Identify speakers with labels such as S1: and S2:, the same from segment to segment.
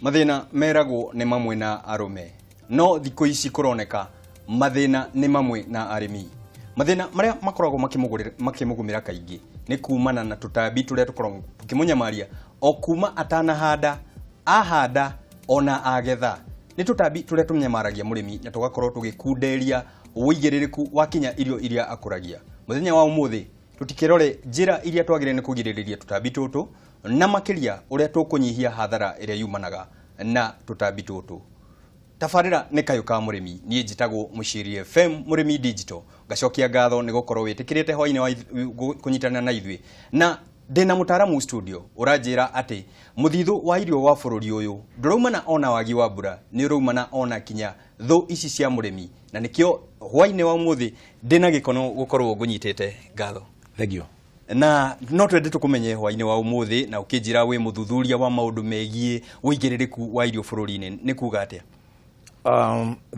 S1: Mathina meragwo nĩ mamwe na arume no thikũ ici kũroneka mathina nĩ mamwe na arĩmi. Mathina marĩa makoragwo makĩmũgũmĩra kaingĩ nĩ kumana na tũtambi tũrĩa tũkoragwo tũkĩmũnyamaria o kuma atanahanda, ahanda ona agetha. Nĩ tũtambi tũrĩa tũmũnyamaragia mũrĩmi na tũgakorwo tũgĩkunderia ũigĩrĩrĩku wa kinya irio iria akũragia. Mũthenya wa ũmũthĩ tũtikĩrore njĩra iria twagĩrĩire nĩ kũgirĩrĩria tũtambi tũtũ na makĩria ũrĩa tũkũnyihia hathara ĩrĩa yumanaga na tũtambi tũtũ. Tabarĩra nĩ kayũ ka mũrĩmi, niĩ njĩtagwo Mũciri FM Mũrĩmi Digital. Ngacokia ngatho nĩ gũkorwo wĩtĩkĩrĩte hwainĩ kũnyitana na ithuĩ. Na ndĩna mũtaaramu studio ũranjĩra atĩ mũthithũ wa irio wa bũrũri ũyũ ndũraumana ona wagi wa mbura, nĩ ũraumana ona kinya thũ ici cia mũrĩmi. Na nĩkĩo hwainĩ wa ũmũthĩ ndĩna gĩkono gũkorwo ngũnyitĩte ngatho.
S2: Thank you.
S1: Na no twende tũkũmenye hwainĩ wa ũmũthĩ na ũkĩnjĩra wĩ mũthuthuria wa maũndũ megiĩ ũigĩrĩrĩku wa irio bũrũri-inĩ nĩ kuga atĩa?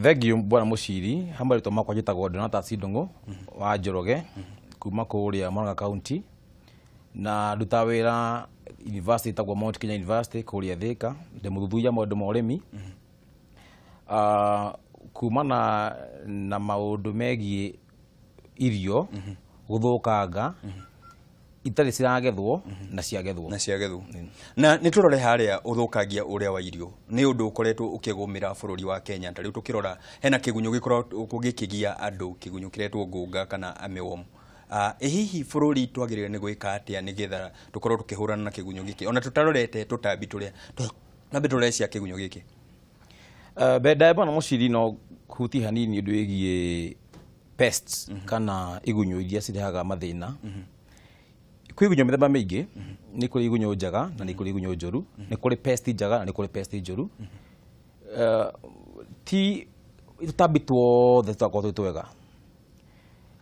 S2: Thank you bwana Mũciri, hamwe rĩtwa makwa njĩtagwo Donatus Ndung'u wa Njoroge kuma kũrĩa Murang'a County, na ndutaga wĩra university ĩtagwo Mount Kenya University kũrĩa Thika, ndĩ mũthuthuria maũndũ ma ũrĩmi. Kumana na maũndũ megiĩ irio gũthũkanga itarĩ ciragethwo na ciagethwo.
S1: Na nĩ tũrore harĩa ũthũkangia ũrĩa wa irio nĩ ũndũ ũkoretwo ũkĩgũmĩra bũrũri wa Kenya. Ta rĩu tũkĩrora hena kĩgunyũ gĩkoragwo gĩkĩgia andũ, kĩgunyũ kĩretwo ngũnga kana armyworm. Hihi bũrũri twagĩrĩire nĩ gwĩka atĩa nĩgetha tũkorwo tũkĩhũrana na kĩgunyũ gĩkĩ ona tũtarorete tũtambi tũrĩa tũrecia kĩgunyũ gĩkĩ?
S2: Bendae bwana Mũciri no huti hanini ũndũ wĩgiĩ pests kana igunyũ iria cirehaga mathĩna. Kwĩ igunyũ mĩthemba mĩingĩ, nĩ kũrĩ igunyũ njega na nĩ kũrĩ igunyũ njũru, nĩ kũrĩ pest njega na nĩ kũrĩ pest njũru. Ti tũtambi tuothe tũtakorwo twĩ twega.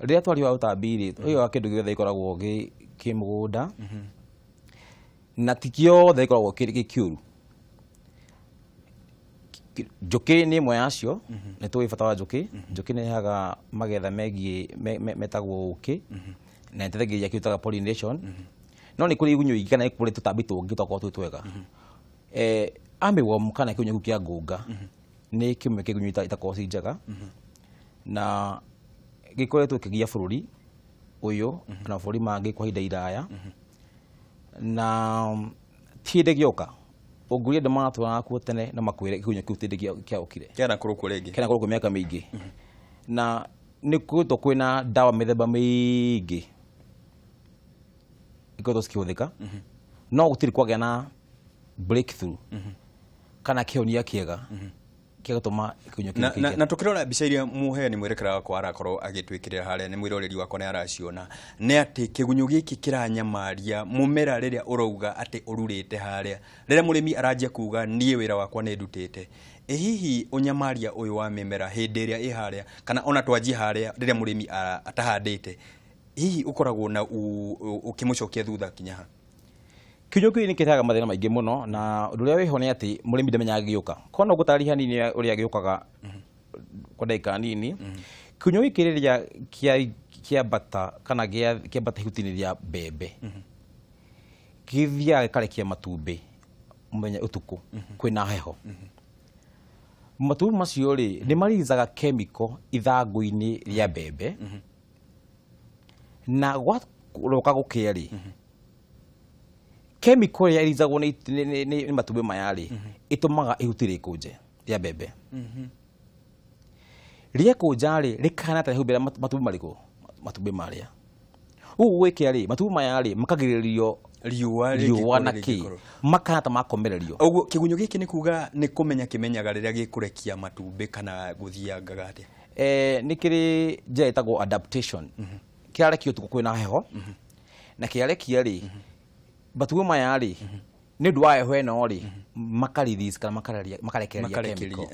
S2: Rĩrĩa twariũa ũtambi-rĩ, ũyũ wa kĩndũ gĩothe gĩkoragwo kĩ mũgũnda na ti kĩothe gĩkoragwo kĩ kĩũru. Njũkĩ nĩ ĩmwe yacio, nĩ tũĩ bata wa njũkĩ. Njũkĩ nĩ ĩrehaga magetha megiĩ metagwo ũkĩ na ĩteithagĩrĩria kĩndũ gĩtagwo pollination. No nĩ kũrĩ igunyũ ingĩ kana nĩ kũrĩ tũtambi tũngĩ tũtakoragwo twĩ twega. Armyworm kana kĩgunyũ kĩa ngũnga nĩ kĩmwe kĩa igunyũ itakoragwo ci njega na gĩkoretwo kĩgia bũrũri ũyũ na bũrũri mangĩ kwa ihinda iraya. Na ti hĩndĩ gĩoka, ũngũria andũ maratũraga kuo tene na makwĩre kĩgunyũ kĩu ti hĩndĩ kĩaũkire,
S1: kĩana kũrũkwo rĩngĩ,
S2: kĩana kũrũkwo mĩaka mĩingĩ. Na nĩ kũrĩtwo kwĩna ndawa mĩthemba mĩingĩ ikoretwo cikĩhũthĩka, no gũtirĩ kwagĩa na breakthrough kana kĩhonia kĩega kĩa gũtũma kĩgunyũ kĩu.
S1: Na tũkĩrora mbica iria mũheani mwerekera wakwa arakorwo agĩtwĩkĩrĩra harĩa nĩ mwĩroreri wakwa nĩ araciona, nĩ atĩ kĩgunyũ gĩkĩ kĩranyamaria mũmera rĩrĩa ũrauga atĩ ũrurĩte harĩa, rĩrĩa mũrĩmi aranjia kuga niĩ wĩra wakwa nĩ ndutĩte. Hihi ũnyamaria ũyũ wa mĩmera hĩndĩ ĩrĩa ĩ harĩa kana ona twanjie harĩa rĩrĩa mũrĩmi atahandĩte, hihi ũkoragwo na ũkĩmũcokia thutha kinya ha?
S2: Kĩgunyũ kĩu nĩ kĩrehaga mathĩna maingĩ mũno, na ũndũ ũrĩa wĩho nĩ atĩ mũrĩmi ndamenyaga gĩũka. Korwo no ngũtarĩria hanini ũrĩa gĩũkaga kwa ndagĩka nini. Kĩgunyũ gĩkĩ rĩrĩa kĩambata kana kĩambata ihuti-inĩ rĩa mbembe, gĩthiaga gĩkarekia matumbĩ mũthenya ũtukũ kwĩna heho. Matumbĩ macio-rĩ nĩ mariricaga chemical ithangũ-inĩ rĩa mbembe, na gwatoka gũkĩa-rĩ chemical ĩrĩa ĩririzacagwo nĩ matumbĩ maya-rĩ ĩtũmaga ihuti rĩkũnje rĩa mbembe. Rĩekũnja-rĩ rĩkahana ta rĩhumbĩra matumbĩ marĩkũ? Matumbĩ marĩa. Ũguo gwĩkĩa-rĩ matumbĩ maya-rĩ makagirĩrĩrio riũa na kĩ, makahana ta makomererio.
S1: Ũguo kĩgunyũ gĩkĩ nĩ kuga nĩ kũmenya kĩmenyaga rĩrĩa gĩkũrekia matumbĩ kana gũthiangaga atĩa?
S2: Nĩ kĩrĩ njĩra ĩtagwo adaptation. Kĩrarekia ũtukũ kwĩna heho na kĩarekia-rĩ matumbĩ maya-rĩ nĩ ũndũ wa heho ĩno-rĩ makarelease kana makarekereria chemical.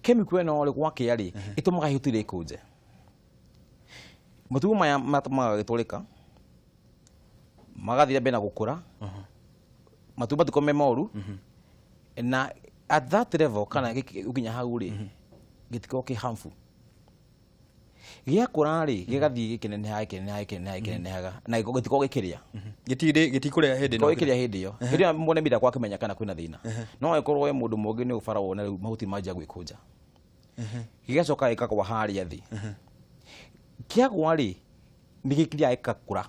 S2: Chemical ĩno-rĩ gwakĩa-rĩ ĩtũmaga ihuti rĩkũnje. Matumbĩ maya matũmaga gĩtũrĩka, magathiĩ mbere na gũkũra, matumbĩ matuĩka me moru, na at that level kana gũkinya hau-rĩ gĩtikoragwo kĩ harmful. Gĩa kũrarĩ gĩgathiĩ gĩkĩnenehaga na gĩtikorwo gĩkĩrĩa
S1: Gĩtikũrĩa hĩndĩ
S2: gĩtikorwo gĩkĩrĩa hĩndĩ ĩyo hĩndĩ ĩyo mũrĩmi ndakwa akĩmenya kana kwĩna thĩna no agĩkorwo we mũndũ mũngĩ nĩ ũbaragwo na rĩu mahuti manjia gwĩkũnja gĩgacoka gĩkagwa harĩa thĩ kĩagwa-rĩ nĩ gĩkiriaga gĩgakũra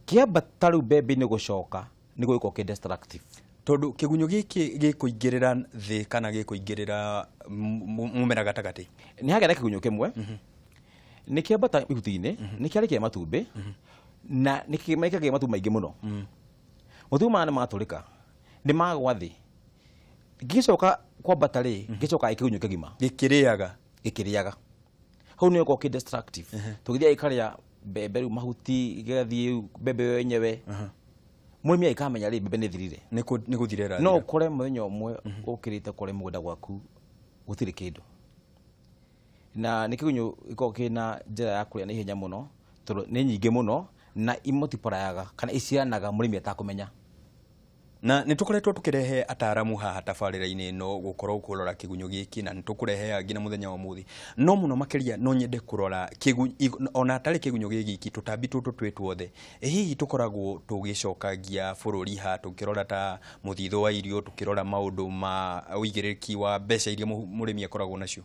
S2: kĩamba ta rĩu mbembe-inĩ gũcoka nĩ gũgĩkorwo kĩ destructive
S1: tondũ kĩgunyũ gĩkĩ gĩkũingĩrĩra thĩ kana gĩkũingĩrĩra mũmera gatagatĩ
S2: nĩ hagĩa na kĩgunyũ kĩmwe nĩ kĩambata ihuti-inĩ nĩ kĩarekia matumbĩ na nĩ kĩmaikagia matumbĩ maingĩ mũno matumbĩ maya nĩ matũrĩka nĩ magwa thĩ gĩcoka kwambata-rĩ gĩcoka kĩgunyũ kĩgima gĩkĩrĩaga hau nĩ gĩkoragwo kĩ destructive tũgĩthiaga gĩkarĩa mbembe rĩu mahuti gĩgathiĩ mbembe yo yenyewe mũrĩmi agĩkamenya rĩ mbembe nĩ thirire
S1: nĩ gũthirĩra
S2: no ũkore mũthenya ũmwe ũkĩrĩte kũrĩa mũgũnda gwaku gũtirĩ kĩndũ na nĩ kĩgunyũ gĩkoragwo kĩna njĩra ya kũrĩa na ihenya mũno tondũ nĩ nyingĩ mũno na imultiply-aga kana iciaranaga mũrĩmi atakũmenya
S1: na nĩ tũkoretwo tũkĩrehe ataaramu haha tabarĩra-inĩ ĩno gũkorwo kũrora kĩgunyũ gĩkĩ na nĩ tũkũrehe angĩ na mũthenya wa ũmũthĩ no mũno makĩria no nyende kũrora ona atarĩ kĩgunyũ gĩkĩ tũtambi tũtũ twĩ tuothe hihi tũkoragwo tũgĩcokagia bũrũri ha tũkĩrora ta mũthithũ wa irio tũkĩrora maũndũ ma ũigĩrĩrĩki wa mbeca iria mũrĩmi akoragwo nacio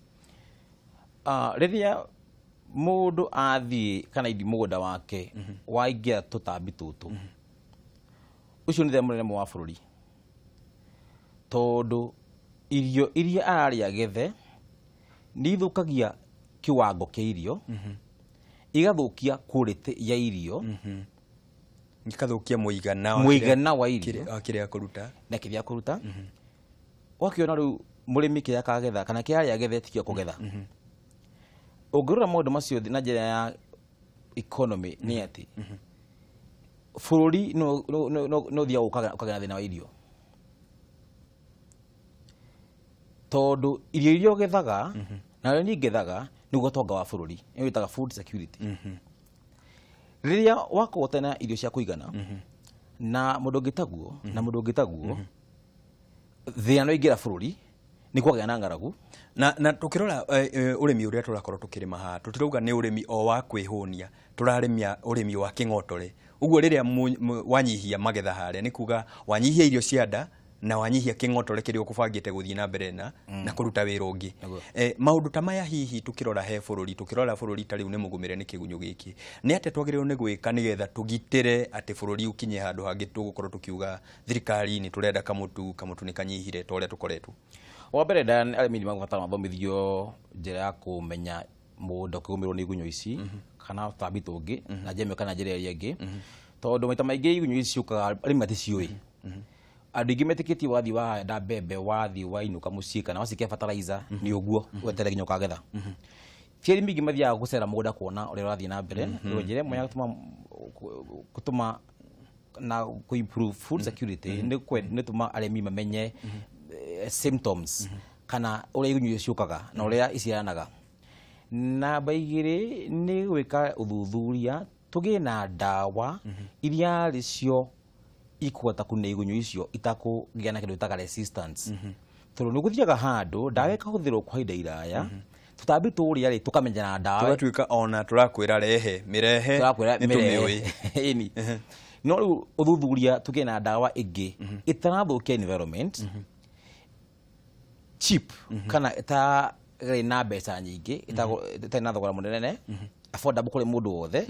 S2: rĩrĩa mũndũ athiĩ kana mũgũnda wake waingĩra tũtambi tũtũ ucio nĩ thĩna mũnene wa bũrũri tondũ irio iria ararĩa gethe nĩ ithũkagia kiwango kĩa irio igathũkia quality ya irio
S1: ikathũkia mũigana
S2: wa irio
S1: kĩrĩa kũruta
S2: na kĩrĩa kũruta wakiona rĩu mũrĩmi kĩrĩa akagetha kana kĩrĩa arĩa gethe tikio kũgetha ũngĩrora maũndũ macio na njĩra ya economy nĩ atĩ bũrũri no thiaga ũkagĩa na thĩna wa irio tondũ irio iria ũgethaga na rĩo niĩ ngethaga nĩguo ũtonga wa bũrũri nĩyo ĩtaga food security rĩrĩa wakorwo ũtarĩ na irio cia kũigana na mũndũ ũngĩ taguo thĩna no ingĩra bũrũri nĩ kwagĩa na ng'aragu
S1: na tũkĩrora ũrĩmi ũrĩa tũrakorwo tũkĩrĩma haha tũtirauga nĩ ũrĩmi o wa kwĩhũnia tũrarĩmia ũrĩmi wa kĩng'otore ũguo rĩrĩa wanyihia magetha harĩa nĩ kuga wanyihia irio cia nda na wanyihia kĩng'otore kĩrĩa ũkũbangĩte gũthiĩ na mbere na kũruta wĩra ũngĩ maũndũ ta maya hihi tũkĩrora he bũrũri tũkĩrora bũrũri ta rĩu nĩ mũgũmĩre nĩ kĩgunyũ gĩkĩ nĩ atĩ twagĩrĩirwo nĩ gwĩka nĩgetha tũgitĩre atĩ bũrũri ũkinye handũ hangĩ tũgũkorwo tũkiuga thirikari nĩ tũrenda kamũtu nĩ kanyihire ta ũrĩa tũkoretwo
S2: wa mbere arĩmi nĩ magũbatara mathomithio njĩra ya kũmenya mũgũnda ũkĩgũmĩrwo nĩ igunyũ ici kana tũtambi tũngĩ na njĩra ĩmwe kana njĩra ĩrĩa ĩngĩ tondũ maita maingĩ igunyũ ici ciũkaga arĩmi maticiũĩ andũ aingĩ metĩkĩtie wathiĩ wahanda mbembe wathiĩ wainũka mũciĩ kana wacikia fertilizer nĩ ũguo weterere nginya ũkagetha ti arĩmi aingĩ mathiaga gũcera mũgũnda kuona ũrĩa ũrathiĩ na mbere njĩra ĩmwe ya gũtũma na improve food security nĩ tũma arĩmi mamenye symptoms kana ũrĩa igunyũ icio ciũkaga na ũrĩa iciaranaga namba igĩrĩ nĩ gwĩka ũthuthuria tũgĩe na ndawa iria rĩcio ikũhota kũnina igunyũ icio itakũgĩa na kĩndũ gĩtaga resistance tondũ nĩ gũthiaga handũ ndawa ĩkahũthĩrwo kwa ihinda iraya tũtambi tũrĩa rĩ tũkamenya na ndawa
S1: tũgatuĩka ona tũrakwĩra mĩrehe nĩ tũmĩũĩ
S2: no rĩu ũthuthuria tũgĩe na ndawa ĩngĩ ĩtarathũkia environment cheap kana ĩtarĩ na mbeca nyingĩ ĩtarĩ na thogora mũnene affordable kũrĩ mũndũ wothe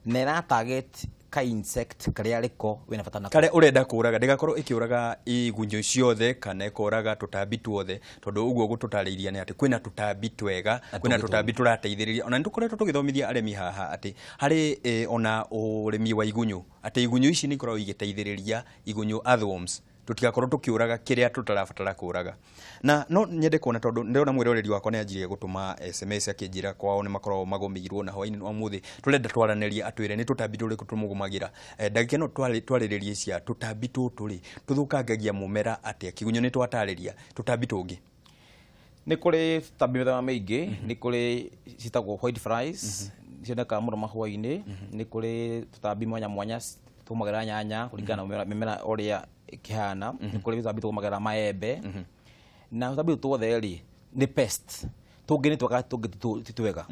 S2: na ĩra target ka insect karĩa rĩko wĩna bata nako
S1: karĩa ũrenda kũraga ndĩgakorwo ĩkĩũraga igunyũ ciothe kana ĩkoraga tũtambi tuothe tondũ ũguo gũtũtarĩiria nĩ atĩ kwĩna tũtambi twega kwĩna tũtambi tũrateithĩrĩria ona nĩ tũkoretwo tũgĩthomithia arĩmi haha atĩ harĩ ona ũrĩmi wa igunyũ atĩ igunyũ ici nĩ ikoragwo igĩteithĩrĩria igunyũ earthworms tutigakorwo tukiuraga kiria tutarabatara kuraga na no nyende kuona tondu ndona mwiroreri wakwa ni anjirie gutuma SMS akinjira kwao ni makorwo magomirwo na hwaini no muthi turenda twaraneria atwire ni tutambi turiku tumugumagira ndagika no twariririe cia tutambi tuturi tuthukangagia mumera atia kigunyo ni twatariria tutambi tungi
S2: ni kuri tutambi mithema maingi ni kuri citagwo white flies cioneka muno mahwa-ini ni kuri tutambi mwanya mwanya tumagera nyanya kuringana na mimera uria kihana ni kuri tutambi tumagera maembe na tutambi tuothe ri ni pest tungi ni twaka tungi titwega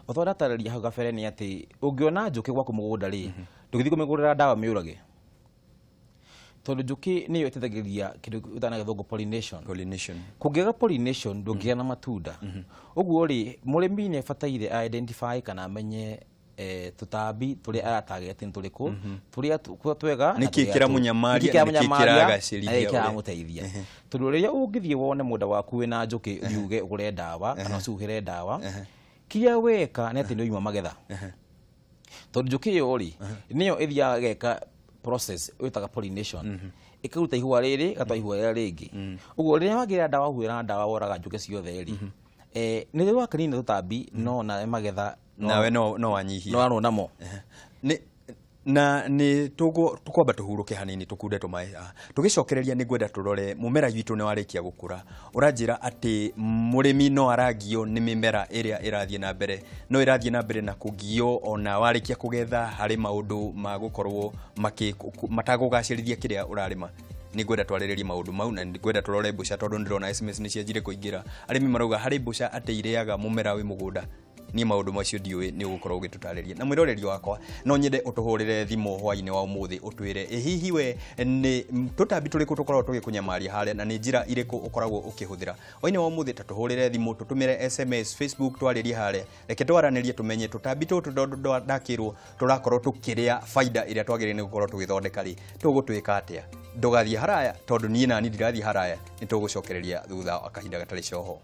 S2: otho ndatarĩria hau gabere ni ati ungiona njuki gwaku mugunda ri ndũgĩthiĩ kũmĩgũrĩra ndawa mĩũrage tondu njuki niyo ĩteithagĩrĩria kĩndũ ũtana gĩthũngũ pollination kũngĩaga pollination ndũngĩgĩa na matunda ũguo ri mũrĩmi nĩ abataire identify kana amenye tutambi tũrĩa aratarget tũrĩkũ tũrĩa twega
S1: nĩkĩ kĩramunyamaria nĩkĩ kĩragacĩrithia
S2: kĩramũteithia tondu rĩrĩa ũngĩthiĩ wone mũnda waku wĩna njuki uge ũgũre ndawa kana ũcuhĩre ndawa kĩrĩa weka nĩ atĩ nĩ ũima magetha tondu njuki ĩyo ri nĩyo ĩthiaga geka process wĩtaga pollination ĩkaruta ihũa rĩrĩ ĩgatwara ihũa rĩrĩa rĩngĩ ũguo rĩrĩa wagĩra ndawa huĩra ndawa woraga njuki ciothe ri nĩ rĩrĩa wakanina tũtambi no na magetha
S1: nawe no wanyihia
S2: no arona mo
S1: na ni tukwamba tuhuruke hanini tukunde tumae tugicokereria ni gwenda turore mumera witu ni warikia gukura uranjira ati murimi no aragio ni mimera iria irathie na mbere no irathie na mbere na kugio ona warikia kugetha hari maundu ma gukorwo matagugacirithia kiria urarima ni gwenda twarĩrĩrie maundu mau na ni gwenda turore mbuca tondu ndirona SMS ni cianjire kuingira arimi marauga hari mbuca ati ireaga mumera wi mugunda ni maundu macio ndiwe ni ugukorwo gitutariria na mwiroreri wakwa no nyende utuhurire thimu hwaini wa umuthi utwire hihi we ni tutambi turiku tukorwo tugikunyamaria hale na ni njira iriku ukoragwo ukihuthira hwaini wa umuthi tatuhurire thimu tutumire SMS Facebook twaririe hale reke twaranirie tumenye tutambi tutu ndakirwo turakorwo tukiria faida iria twagire ni gukorwo tugithondeka ri tugutwika atia ndugathie haraya tondu ni nani ndirathie haraya ni tugucokereria thutha akahinda gatari coho.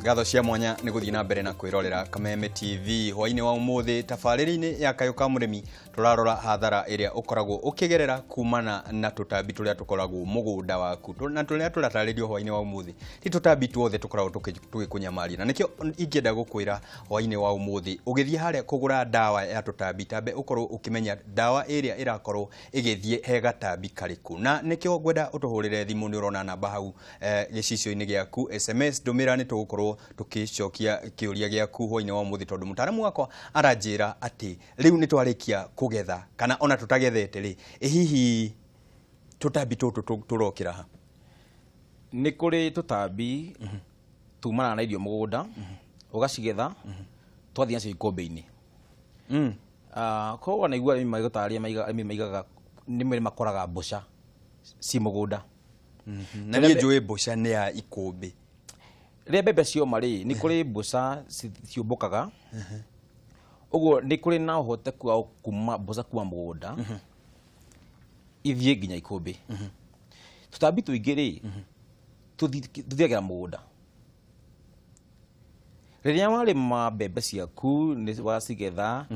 S1: Gatho cia mwanya ni guthii na mbere na kwirorera Kameme TV hwaini wa umuthi tabarĩri-inĩ ya Kayũ ka mũrĩmi turarora hathara iria ukoragwo ukigerera kumana na tutambi turia tukoragwo mugunda waku na turia turatarĩrio hwaini wa umuthi ti tutambi tuothe tukoragwo tugikunyamaria na nikio ingĩenda gukwira hwaini wa umuthi ugithie haria kugura ndawa ya tutambi tambe ukorwo ukimenya ndawa iria irakorwo igithie he gatambi kariku na nikio ngwenda utuhurire thimu ni urona namba hau gicicio-inĩ giaku SMS ndumira ni tugukorwo tukicokia kiuria giaku hwaini wa umuthi tondu mutaramu wakwa aranjira ati riu ni twarikia kugetha kana ona tutagethete ri hihi tutambi tutu turokira ha
S2: ni kuri tutambi tumana na irio mugunda ugacigetha twathia cio ikombe-ini ko wana igua arimi magutaria maigaga ni mari makoraga mbuca ci mugunda
S1: na ni njui mbuca ni ya ikombe
S2: rĩa mbembe cioma rĩ ni kuri mbuca ciũmbũkaga uguo ni kuri na ũhoteku wa kuma mbuca kuma mugunda ithie nginya ikombe tutambi tuingĩ rĩ tuthiagĩra mugunda rĩrĩa warĩma mbembe ciaku ni wacigetha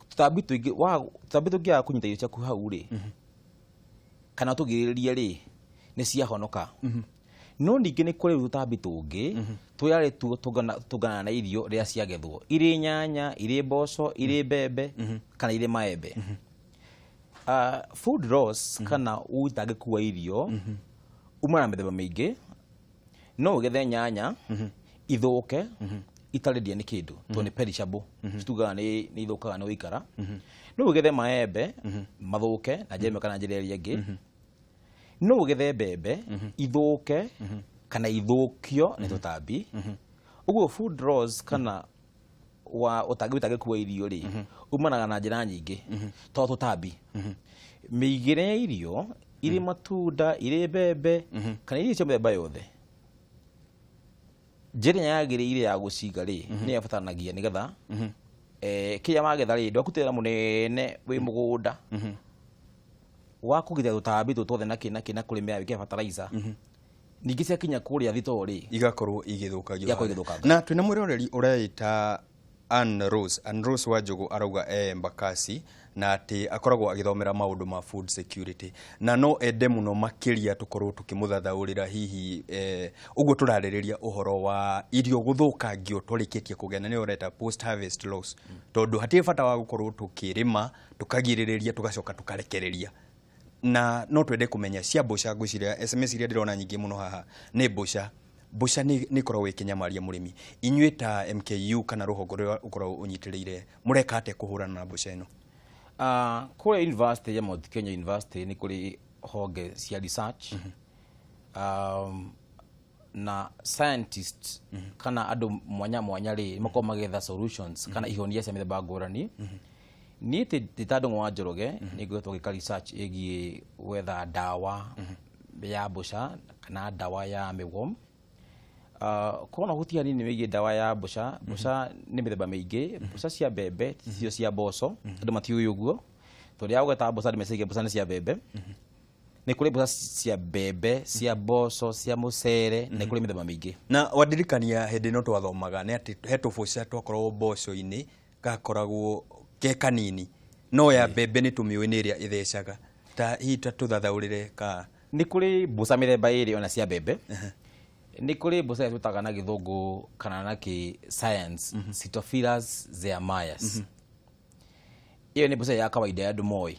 S2: tutambi tũngĩaga kũnyita irio ciaku hau rĩ kana tũgirĩrĩrie rĩ ni ciahonoka no ningĩ ni kuri tutambi tũngĩ twĩarĩ tũngana na irio rĩrĩa ciagethwo irĩ nyanya irĩ mboco irĩ mbembe kana irĩ maembe food loss kana ũitangĩku wa irio umana na mĩthemba mĩingĩ no ũgethe nyanya ithũke itarĩndie nĩ kĩndũ to nĩ perishable tugaga nĩ ithũkaga nĩ ũikara no ũgethe maembe mathũke na njĩra kana njĩra ĩrĩa ĩngĩ no ũgethe mbembe ithũke kana ithũkio nĩ tutambi uguo food loss kana wa utangĩku wa irio rĩ umanaga na njĩra nyingĩ to tutambi mĩigĩre ya irio irĩ matunda irĩ mbembe kana irio cia mĩthemba yothe njĩra yagĩrĩire ya gũciga rĩ nĩ yabataranagia nĩgetha kĩrĩa magetha rĩ ndwakutĩra mũnene wĩ mũgũnda wa kũgitĩra tutambi tuothe na kĩna kũrĩmĩra wĩkĩra fertilizer ningĩ ciakinya kũrĩa thitoo rĩ
S1: igakorwo igithũkagio na twina mwiroreri ureita Ann Rose wa Njogu arauga Embakasi na ati akoragwo agithomera maundu ma food security na no ende muno makiria tukorwo tukimuthathaurira hihi uguo turarĩrĩria uhoro wa irio guthũkangio tũrĩkĩtie kũgena nĩ ureta post harvest loss tondu hatirĩ bata wa gukorwo tukirima tukagirĩrĩria tugacoka tukarekereria na no twende kumenya cia mboca ngwiciria SMS iria ndirona nyingĩ muno haha nĩ mboca mboca nĩ koragwo ikinyamaria mũrĩmi inyuĩ ta MKU kana rũhonge rũrĩa ũkoragwo ũnyitĩrĩire mũreka atĩa kũhũrana na mboca ĩno?
S2: Kũrĩa university ya Mount Kenya University nĩ kũrĩ honge cia research na scientists kana andũ mwanya mwanya rĩ makorwo magetha solutions kana ihonia cia mĩthemba ngũrani. Niĩ tĩ ta Ndung'u wa Njoroge nĩ ngoretwo ngĩka research ĩgiĩ gwetha ndawa ya mboca kana ndawa ya mĩgwam. Kona hutia nini wĩgiĩ ndawa ya mboca. Mboca nĩ mĩthemba mĩingĩ, mboca cia mbembe ticio cia mboco, andũ matiũĩ ũguo. Tondũ ya gweta mboca ndĩmeciria mboca nĩ cia mbembe. Nĩ kũrĩ mboca cia mbembe, cia mboco, cia mũcere, nĩ kũrĩ mĩthemba mĩingĩ.
S1: Na wandirikania hĩndĩ ĩno twathomaga nĩ atĩ he tũboca twakoragwo mboco-inĩ gakoragwo ke kanini, no ya mbembe nĩ tũmĩũĩ nĩ ĩrĩa ĩthecaga. Ta hihi tũthathaũrĩre ka
S2: nĩ kũrĩ mboca mĩthemba ĩrĩ ona cia mbembe. Nĩ kũrĩ mboca ĩrĩa twĩtaga na gĩthũngũ kana na science Pseudophilus zeamias. Iyo nĩ mboca ya kawaida ya andũ moĩ.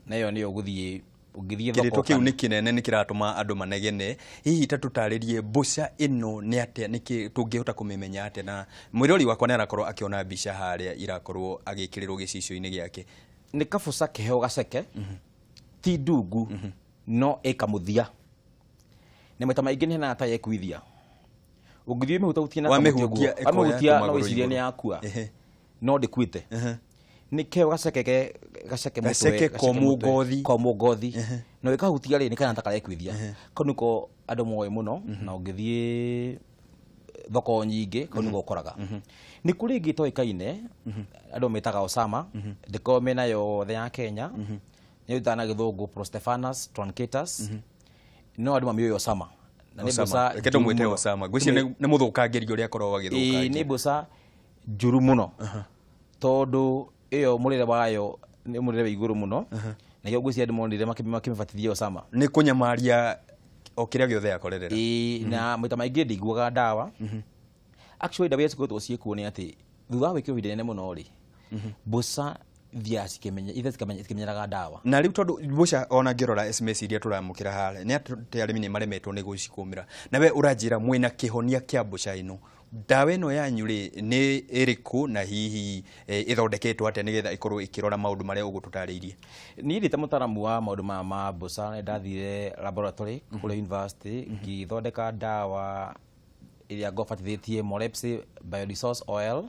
S2: Na iyo nĩyo ũgĩthiĩ
S1: kĩrĩtũ kĩu nĩ kĩnene nĩ kĩratũma andũ manegene. Hihi ta tũtarĩrie mboca ĩno nĩ atĩa, nĩkĩ tũngĩhota kũmĩmenya atĩa? Na mwĩrori wakwa nĩ arakorwo akĩona mbica harĩa irakorwo agĩkĩrĩrwo gĩcicio-inĩ gĩake.
S2: Nĩ kaboca kĩheo gaceke, ti ndungu, no ĩkamũthia. Nĩ maita maingĩ nĩ hena ta yekuithia. Ũngĩthiĩ mĩhutahutie na kamũhutia no wĩcirie nĩ yakua, no ndĩkuĩte. Nĩ kĩheo gaceke komũ ngothi, no ĩkahutia rĩ nĩ kana ta karekuithia. Kau nĩko andũ moĩ mũno, na ũngĩthiĩ thoko nyingĩ kau nĩko ũkoraga. Nĩ kũrĩ ĩngĩ ĩtoĩkaine andũ metaga Osama, ndĩkoragwo mĩena yothe ya Kenya, nĩ ĩtaga na gĩthũngũ Prostephanus truncatus, no andũ mamĩũĩ Osama.
S1: Na nĩ mboca kendo mwĩte Osama, ngwĩciria nĩ mũthũkangĩri ũrĩa akoragwo agĩthũkangia.
S2: Nĩ mboca njũru mũno, tondũ iyo mũrĩre wayo nĩ mũrĩre wĩ igũrũ mũno, na hiyo ngwĩciria andũ monire makĩmĩbatithia Osama.
S1: Nĩ kũnyamaria o kĩrĩa gĩothe akorerera.
S2: Na maita maingĩ ndĩiguaga ndawa. Actually ndawa cikoretwo ciĩkuo nĩ atĩ thutha wa gwĩkĩrwo ihinda inene mũno rĩ, mboca cikĩmenyeraga ndawa.
S1: Na rĩu tondũ mboca ona ngĩrora SMS iria tũramũkĩra harĩa nĩ atĩ arĩmi nĩ maremetwo nĩ gũcikũmĩra. Na we ũranjĩra mwĩna kĩhonia kĩa mboca ĩno, ndawa ĩno yanyu rĩ nĩ ĩrĩkũ na hihi ĩthondeketwo atĩa nĩgetha ĩkorwo ĩkĩrora maũndũ marĩa ũgũtũtarĩirie? Niĩ
S2: ndĩ ta mũtaaramu wa maũndũ ma mboca nĩ ndathire laboratory kũrĩa university ngĩthondeka ndawa ĩrĩa ngobatithĩtie Molepsi Bioresource Oil.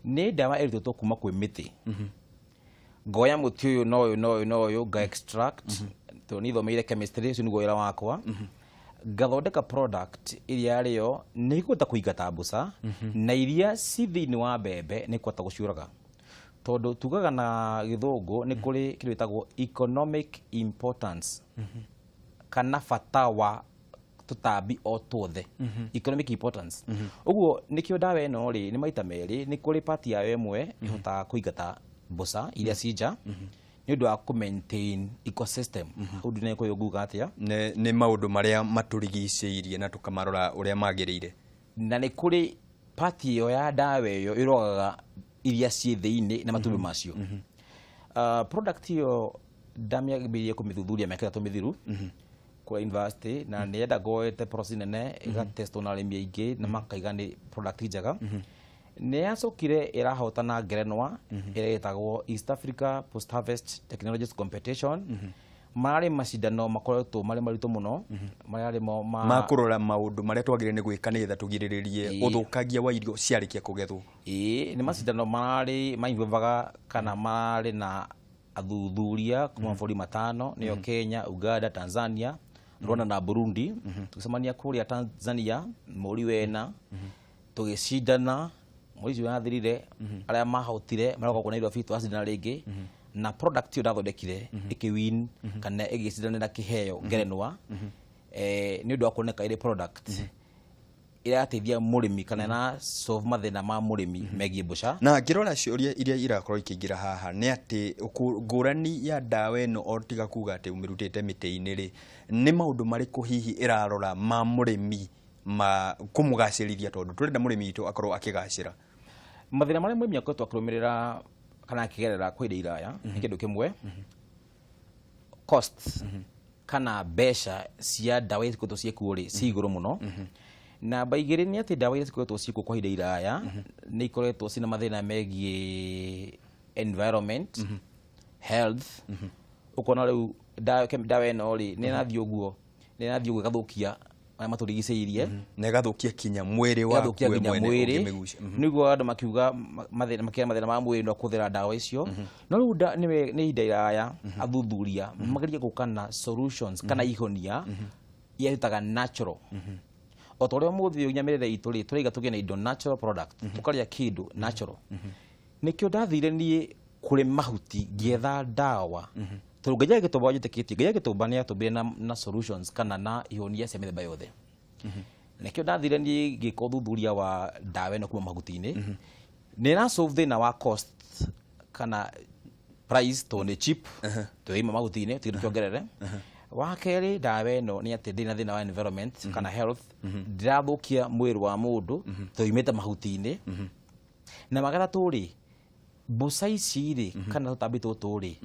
S2: Nĩ ndawa ĩrutĩtwo kuma kwĩ mĩtĩ. Ngoya mũtĩ ũyũ no ũyũ nga extract, tondũ nĩ thomeire chemistry, ũcio nĩguo wĩra wakwa. Ngathondeka product iria rĩo nĩ ĩkũhota kũingata mboca, na iria ci thĩinĩ wa mbembe nĩ ĩkũhota gũciũraga. Tondũ tugaga na gĩthũngũ nĩ kũrĩ kĩndũ gĩtagwo economic importance kana bata wa tũtambi o tuothe. Economic importance. Ũguo nĩkĩo ndawa ĩno rĩ nĩ maita merĩ, nĩ kũrĩ part yayo ĩmwe ĩhotaga kũingata mboca iria ci nja nĩ ũndũ wa kũ-maintain ecosystem. Hau nĩ kũyũ nguga atĩa?
S1: Nĩ maũndũ marĩa matũrigicĩirie na tũkamarora ũrĩa magĩrĩire.
S2: Na nĩ kũrĩ part ĩyo ya ndawa ĩyo ĩrogaga iria ciĩ thĩinĩ na matumbĩ macio. Product ĩyo ndamĩambĩrĩirie kũmĩthuthuria mĩaka 3 mĩthiru kwa university, na nĩ yenda ngoete process nene ĩgatestwo na arĩmi aingĩ na makaiga nĩ product njega. Nĩ yacokire ĩrahotana ngerenwa ĩrĩa ĩtagwo East Africa Post Harvest Technologies Competition. Marĩ macindano makoretwo marĩ maritũ mũno, marĩ
S1: ma kũrora maũndũ marĩa twagĩrĩire nĩ gwĩka nĩgetha tũgirĩrĩrie ũthũkangia wa irio ciarĩkia kũgethwo. Nĩ
S2: macindano marĩ mainvolvaga kana marĩ na athuthuria kuma mabũrũri 5 nĩyo Kenya, Uganda, Tanzania, Rwanda na Burundi. Tũgĩcemania kũrĩa Tanzania mweri wena, tũgĩcindana mwezi wathirire, arĩa mahotire maroka kwa Nairobi twacindana rĩngĩ, na product ĩyo ndathondekire ĩkĩwin kana ĩgĩcindanĩra kĩheo ngerenwa nĩ ũndũ wa kuoneka ĩrĩ product irateithia mũrĩmi kana na solve mathĩna ma mũrĩmi megiĩ mboca.
S1: Na ngĩrora ciũria iria irakorwo ikĩingĩra haha nĩ atĩ ngũrani ya ndawa ĩno o tiga kuga atĩ ũmĩrutĩte mĩtĩ-inĩ rĩ, nĩ maũndũ marĩkũ hihi ĩrarora ma mũrĩmi ma kũmũgacĩrithia, tondũ tũrenda mũrĩmi witũ akorwo akĩgacĩra?
S2: Mathĩna marĩa mũrĩmi akoretwo akĩrũmĩrĩra kana akĩgerera kwa ihinda iraya nĩ kĩndũ kĩmwe, cost kana mbeca cia ndawa ikoretwo ciĩkuo rĩ ci igũrũ mũno. namba igĩrĩ nĩ atĩ ndawa iria cikoretwo ciĩkuo kwa ihinda iraya nĩ ikoretwo cina mathĩna megiĩ environment, health. Ũkona rĩu ndawa ĩno rĩ nĩ ĩrathiĩ ũguo ĩgathũkia marĩa matũrigicĩirie
S1: na ĩgathũkia kinya mwĩrĩ waku we mwene ũngĩmĩgucia.
S2: Nĩguo andũ makiuga mathĩna ma mwĩrĩ no kũhũthĩra ndawa icio. No rĩu nĩ ihinda iraya athuthuria mageria gũka na solutions kana ihonia iria twĩtaga natural. O ta ũrĩa ũmũthĩ nyamĩrĩre itũ rĩ tũraiga tũgĩe na indo natural product, tũkarĩa kĩndũ natural. Nĩkĩo ndathire niĩ kũrĩ mahuti ngĩetha ndawa. Tondũ Ngai agĩtũmba njĩtĩkĩtie, Ngai agĩtũmba nĩ atũmbire na solutions kana na ihonia cia mĩthemba yothe. Nĩkĩo ndathire niĩ ngĩka ũthuthuria wa ndawa ĩno kuma mahuti-inĩ. Nĩ ĩra solve thĩna wa cost kana price, tondũ nĩ cheap, tũima mahuti-inĩ tũtirĩ kĩongerere. Wa kerĩ ndawa ĩno nĩ atĩ ndĩna thĩna wa environment kana health, ndĩrathũkia mwĩrĩ wa mũndũ tũimĩte mahuti-inĩ. Na magatatũ rĩ mbũca ici rĩ kana tũtambi tũtũ rĩ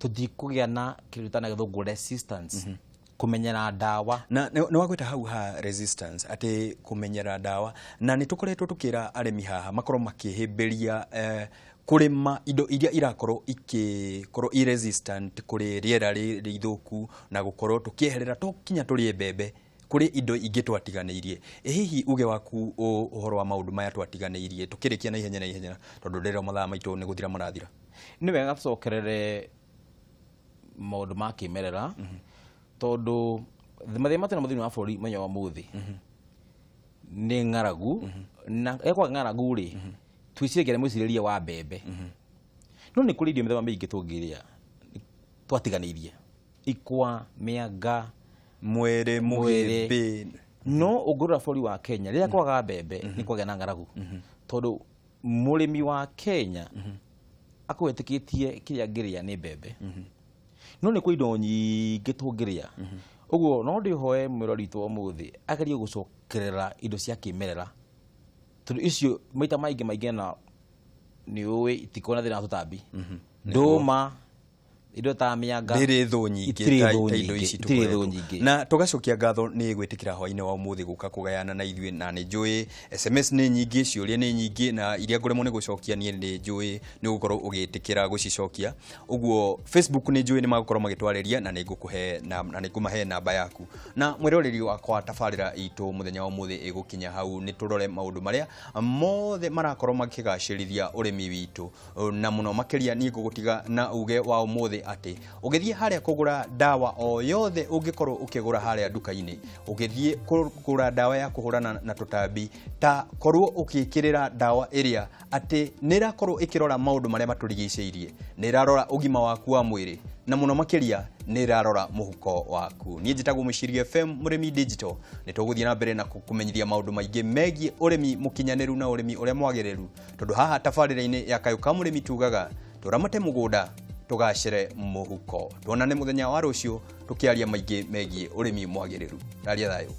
S2: tũtikũgĩa na kĩrĩa na gĩthũngũ resistance, kũmenyera ndawa.
S1: Na nĩ wagwĩta hau ha resistance atĩ kũmenyera ndawa, na nĩ tũkoretwo tũkĩra arĩmi haha makorwo makĩhĩmbĩria kũrĩma indo iria irakorwo resistant kũrĩ rĩera rĩrĩ ithũku, na gũkorwo tũkĩeherera to kinya tũrĩe mbembe kũrĩ indo ingĩ twatiganĩirie. Hihi uge waku ũhoro wa maũndũ maya twatiganĩirie tũkĩrĩkia na ihenya tondũ ndĩrero mathaa maitũ nĩ gũthira marathira?
S2: Nĩ wega tũcokerere maũndũ ma kĩmerera, tondũ mathĩna matena mũthini wa bũrũri mũthenya wa ũmũthĩ nĩ ng'aragu. Na ekwa ng'aragu rĩ twĩciragia nĩ mwĩcirĩrie wa mbembe. No nĩ kũrĩ irio mĩthemba mĩingĩ tũngĩrĩa twatiganĩirie, ikwa, mĩanga, mwere, mũgĩmbĩ. No ũngĩrora bũrũri wa Kenya rĩrĩa kwaga mbembe nĩ kwagĩa na ng'aragu, tondũ mũrĩmi wa Kenya akwĩtĩkĩtie kĩrĩa angĩrĩa nĩ mbembe. No nĩ kũrĩ indo nyingĩ tũngĩrĩa. Ũguo no ndĩhoe mwĩrori witũ ũmũthĩ agerie gũcokerera indo cia kĩmerera, tondũ icio maita maingĩ na nĩ ũĩ itiko na thĩna wa tũtambi. Ndũma, indo ta mĩanga
S1: ndĩrĩ thũ nyingĩ ta indo ici tũkoretwo. Na tũgacokia ngatho nĩ gwĩtĩkĩra hwaĩ-inĩ wa ũmũthĩ gũka kũgayana na ithuĩ, na nĩ njũĩ SMS nĩ nyingĩ, ciũria nĩ nyingĩ, na iria ngũremwo nĩ gũcokia niĩ nĩ njũĩ nĩ gũkorwo ũgĩtĩkĩra gũcicokia. Ũguo Facebook nĩ njũĩ nĩ magũkorwo magĩtwarĩria, na nĩ ngũmahe namba yaku. Na mwĩroreri wakwa tabarĩra itũ mũthenya wa ũmũthĩ ĩgũkinya hau, nĩ tũrore maũndũ marĩa mothe marakorwo makĩgacĩrithia ũrĩmi witũ, na mũno makĩria niĩ ngũgũtiga na uge wa ũmũthĩ ati ũgĩthiĩ harĩa kũgũra ndawa o yothe ũngĩkorwo ũkĩgũra harĩa nduka-inĩ, ũgĩthiĩ kũgũra ndawa ya kũhũrana na tũtambi, ta korwo ũkĩkĩrĩra ndawa ĩrĩa atĩ nĩ ĩrakorwo ĩkĩrora maũndũ marĩa matũrigicĩirie, nĩ ĩrarora ũgima waku wa mwĩrĩ, na mũno makĩria nĩ ĩrarora mũhuko waku. Niĩ njĩtagwo Mũciria FM Mũrĩmi Digital, nĩ tũgũthiĩ na mbere na kũmenyithia maũndũ maingĩ megiĩ ũrĩmi mũkinyanĩru na ũrĩmi ũrĩa mwagĩrĩru, tondũ haha tabarĩra-inĩ ya Kayũ ka Mũrĩmi tugaga tũramate mũgũnda tũgacĩre mũhuko. Tuonane mũthenya wa rũciũ tũkĩaria maingĩ megiĩ ũrĩmi mwagĩrĩru. Ndaria thayũ.